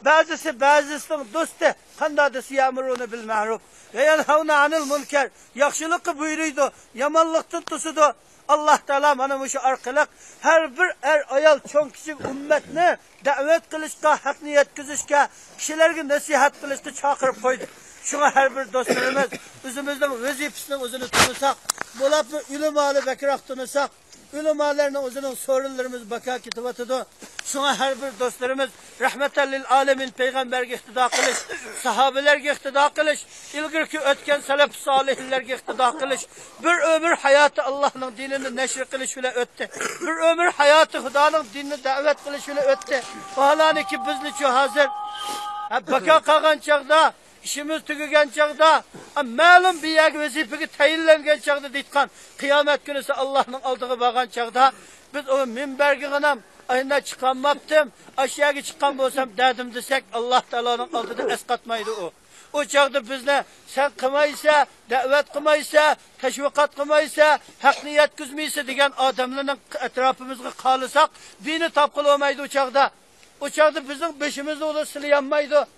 Bazısının dostu, kandadası yağmurunu bil ma'ruf. Ve yenhavna anil münker. Yakşılıkı buyuruydu, yamanlıktın tusudu. Allah Teala mana şu arkalık her bir ayal çoğun kişi ümmetini davet kılışka, hakni yetkizişke, kişilerge nasihat kılışka çakırıp koydu. Şuna her bir dostlarımız, özümüzün vazifesini özünü tutusak, bulap ulemalı bekirak tutusak, ulemalarının özünün sorunlarımız baka kitabatıdı. Şuna her bir dostlarımız rahmetellil alemin peygamberge iktida kılış, sahabelerge iktida kılış, ilgirki ötken selef salihlerge iktida kılış, bir ömür hayatı Allah'ın dinini neşr kılış bile öttü. Bir ömür hayatı Huda'nın dinini davet kılış bile öttü. Vahalani ki bizli ço hazır. Baka kalgan çağda, işimiz tügügen çağda, malum bir yer vazifeki tayinlengen çağda ditkan, kıyamet günüsü Allah'ın aldığı bağan çağda, biz o minbergi gınam, ayında çıkanmaptım, aşağıya çıkan olsam derdim desek, Allah Teala'nın aldığı eskatmaydı o. O çağda bizle sen kımaysa, davet kımaysa, teşvikat kımaysa, hak niyet küzmeyse degen adamların etrafımızda kalırsak, dini tapkıl olmaydı o çağda. O çağda bizim beşimizde olur silayanmaydı.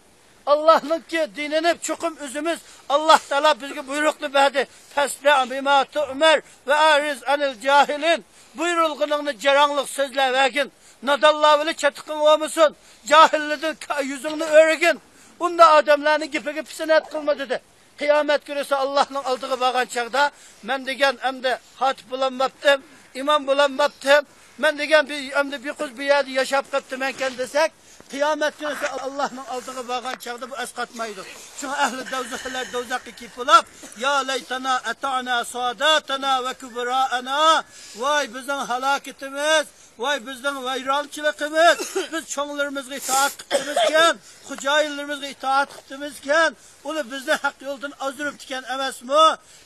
Allah'ın ki dinini çukum üzümüz, Allah Teala bizge buyruklu verdi. Fesle bima tu'mer ve ariz anil cahilin. Buyrulgununu ceranlık sözle vergin. Nadallavili çatıkın olmuşsun. Cahillidin yüzünü örgün. Bunda adamlarını gibi sinet kılma dedi. Kıyamet günüsü Allah'ın aldığı bağan çağda, men degen hem de hatip bulanmaptım, imam bulanmaptım, men degen hem de bir kız bir yerde yaşap kaptım enken desek, kıyamet günüsü Allah'ın aldığı bağan çağda bu eskatmaydı. Şu ehli dozaklar dozakı kipulap, ya leytana eta'na sadatana ve kübra'ana, vay bizim halaketimiz, vay bizden vayrançılıkımız, biz çoğunlarımızı itaat kıttımızken, hücaylarımızı itaat kıttımızken, onu bizden hak yoldan azdırıp diken emes mi?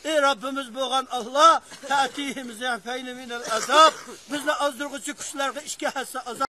Ey Rabbimiz boğan Allah, ta'tihim zehfeyni minel azab, bizden azdırgıcı kuşlarga işkahetse azab.